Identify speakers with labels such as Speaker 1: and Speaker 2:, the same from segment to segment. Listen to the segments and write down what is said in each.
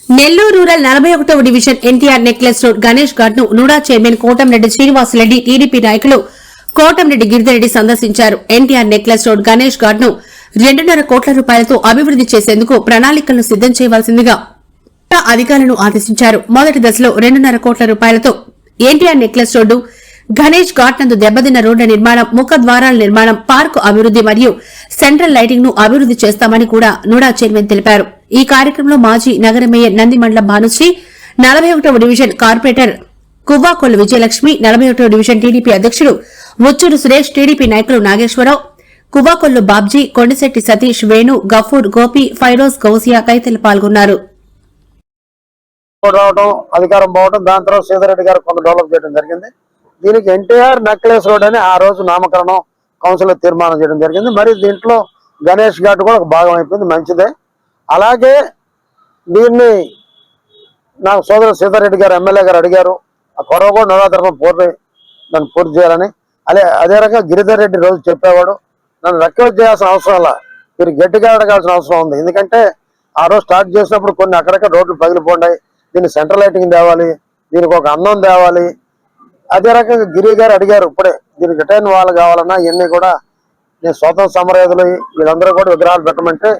Speaker 1: Nellore rural 41వ division NTR necklace road Ganesh Ghat ను NUDA chairman Kotamreddy Srinivasareddy TDP నాయకులు కోటంరెడ్డి గిరిధరెడ్డి సందర్శించారు. ఎన్టీఆర్ నెక్లెస్ రోడ్ గణేష్ ఘాట్ ను 2.5 కోట్ల రూపాయలతో అభివృద్ది చేసేందుకు ప్రణాళికలను సిద్దం చేయవలసిందిగా అధికారులను ఆదేశించారు. మొదటి దశలో 2.5 కోట్ల రూపాయలతో ఎన్టీఆర్ నెక్లెస్ రోడ్డు గణేష్ ఘాట్ నందు దెబ్బతిన్న రోడ్ల నిర్మాణం, ముఖద్వారాల నిర్మాణం, పార్కు అభివృద్ది మరియు సెంట్రల్ లైటింగ్ ను అభివృద్ది చేస్తామని కూడా నూడా చైర్మన్ తెలిపారు. ఈ కార్యక్రమంలో మాజీ నగర మేయర్ నందిమండలం భానుశ్రీ, 41వ డివిజన్ కార్పొరేటర్ కువ్వాకొల్లు విజయలక్ష్మి, 41వ డివిజన్ టీడీపీ అధ్యకుడు ముచ్చూరు సురేష్, టీడీపీ నాయకులు నాగేశ్వరరావు, కువ్వాకొల్లు బాబ్జీ, కొండశెట్టి సతీష్, వేణు, గఫూర్, గోపి, ఫైరోజ్, గౌసియా తదితరులు పాల్గొన్నారు.
Speaker 2: అధికారం పోవడం, దాని తర్వాత సీతారెడ్డి గారు కొంత డెవలప్ చేయడం జరిగింది. దీనికి ఎన్టీఆర్ నెక్లెస్ రోడ్ అని ఆ రోజు నామకరణం కౌన్సిల్ తీర్మానం చేయడం జరిగింది. మరి దీంట్లో గణేష్ ఘాట్ కూడా ఒక భాగం అయిపోయింది, మంచిదే. అలాగే దీన్ని నాకు సోదరు సీతారెడ్డి గారు ఎమ్మెల్యే గారు అడిగారు, ఆ కొరవ కూడా నవరాత్రం దాన్ని పూర్తి చేయాలని. అదే రకంగా గిరిధర్ రెడ్డి రోజు చెప్పేవాడు, నన్ను రిక్వెస్ట్ చేయాల్సిన అవసరం అలా మీరు గట్టిగా అడగాల్సిన అవసరం ఉంది. ఎందుకంటే ఆ రోజు స్టార్ట్ చేసినప్పుడు కొన్ని అక్కడక్కడ రోడ్లు పగిలిపోయినాయి, దీన్ని సెంట్రల్ లైటింగ్ తేవాలి, దీనికి ఒక అందం తేవాలి. అదే రకంగా గిరి గారు అడిగారు ఇప్పుడే, దీనికి రిటైన్ వాళ్ళు కావాలన్నా ఇవన్నీ కూడా నేను స్వాతంత్ర సమరయోధులు వీళ్ళందరూ కూడా విగ్రహాలు పెట్టమంటే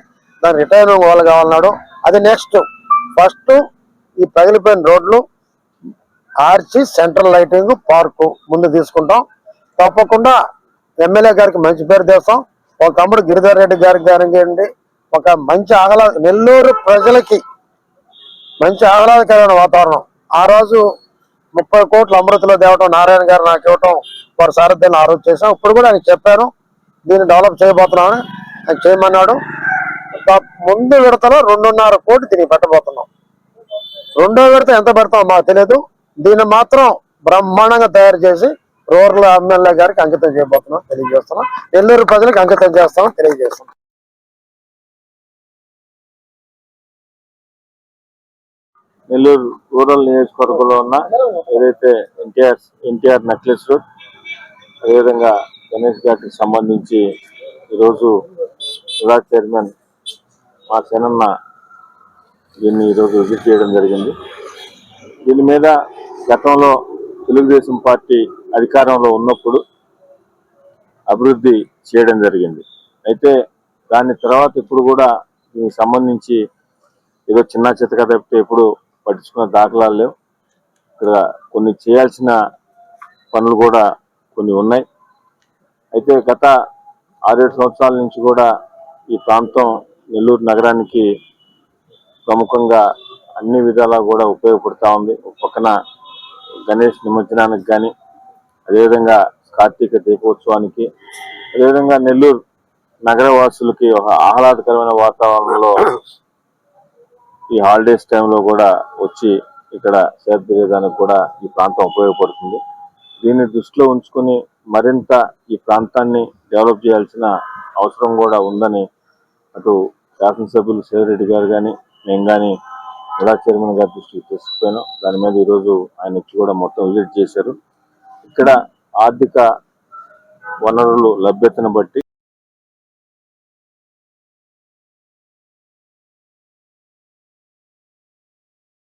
Speaker 2: దాని రిటైన్ వాళ్ళు కావాలన్నాడు. అది నెక్స్ట్ ఫస్ట్ ఈ పగిలిపోయిన రోడ్లు ఆర్చి సెంట్రల్ లైటింగ్ పార్కు ముందు తీసుకుంటాం. తప్పకుండా ఎమ్మెల్యే గారికి మంచి పేరు తెస్తాం. ఒక తమ్ముడు గిరిధర్ రెడ్డి గారికి కానివ్వండి, ఒక మంచి నెల్లూరు ప్రజలకి మంచి ఆహ్లాదకరమైన వాతావరణం. ఆ రోజు 30 కోట్ల అమృతలో తేవటం నారాయణ గారు నాకు ఇవ్వటం వారి సారథ్యాన్ని ఆ రోజు చేశాం. ఇప్పుడు కూడా ఆయన చెప్పాను దీన్ని డెవలప్ చేయబోతున్నామని, ఆయన చేయమన్నాడు. ముందు విడతలో 2.5 కోట్లు దీనికి పెట్టబోతున్నాం. రెండో విడత ఎంత పెడతామో మాకు తెలియదు. దీన్ని మాత్రం బ్రహ్మాండంగా తయారు చేసి రూరల్ ఎమ్మెల్యే గారికి అంకితం చేయబోతున్నాం తెలియజేస్తున్నాం. నెల్లూరు ప్రజలకు అంకితం చేస్తామని తెలియజేస్తున్నాం.
Speaker 3: నెల్లూరు రూరల్ నియోజకవర్గంలో ఉన్న ఏదైతే ఎన్టీఆర్ నెక్లెస్ రోడ్, అదేవిధంగా గణేష్ ఘాట్కి సంబంధించి ఈరోజు నూడా చైర్మన్ మా సేనన్న దీన్ని ఈరోజు విజిట్ చేయడం జరిగింది. దీని మీద గతంలో తెలుగుదేశం పార్టీ అధికారంలో ఉన్నప్పుడు అభివృద్ధి చేయడం జరిగింది. అయితే దాని తర్వాత ఇప్పుడు కూడా దీనికి సంబంధించి ఏదో చిన్న చితక తప్పితే ఎప్పుడు పట్టించుకున్న దాఖలాలు లేవు. ఇక్కడ కొన్ని చేయాల్సిన పనులు కూడా కొన్ని ఉన్నాయి. అయితే గత 6-7 సంవత్సరాల నుంచి కూడా ఈ ప్రాంతం నెల్లూరు నగరానికి ప్రముఖంగా అన్ని విధాలా కూడా ఉపయోగపడుతూ ఉంది. ఒక పక్కన గణేష్ నిమజ్జనానికి కానీ, అదేవిధంగా కార్తీక దీపోత్సవానికి, అదేవిధంగా నెల్లూరు నగరవాసులకి ఒక ఆహ్లాదకరమైన వాతావరణంలో ఈ హాలిడేస్ టైంలో కూడా వచ్చి ఇక్కడ సేద తీరేదానికి కూడా ఈ ప్రాంతం ఉపయోగపడుతుంది. దీన్ని దృష్టిలో ఉంచుకొని మరింత ఈ ప్రాంతాన్ని డెవలప్ చేయాల్సిన అవసరం కూడా ఉందని అటు శాసనసభ్యులు సేవిరెడ్డి గారు కానీ మేము కానీ నూడా చైర్మన్ గారి దృష్టికి తీసుకుపోయాను. దాని మీద ఈరోజు ఆయన వచ్చి కూడా మొత్తం విజిట్ చేశారు. ఇక్కడ ఆర్థిక వనరులు లభ్యతను బట్టి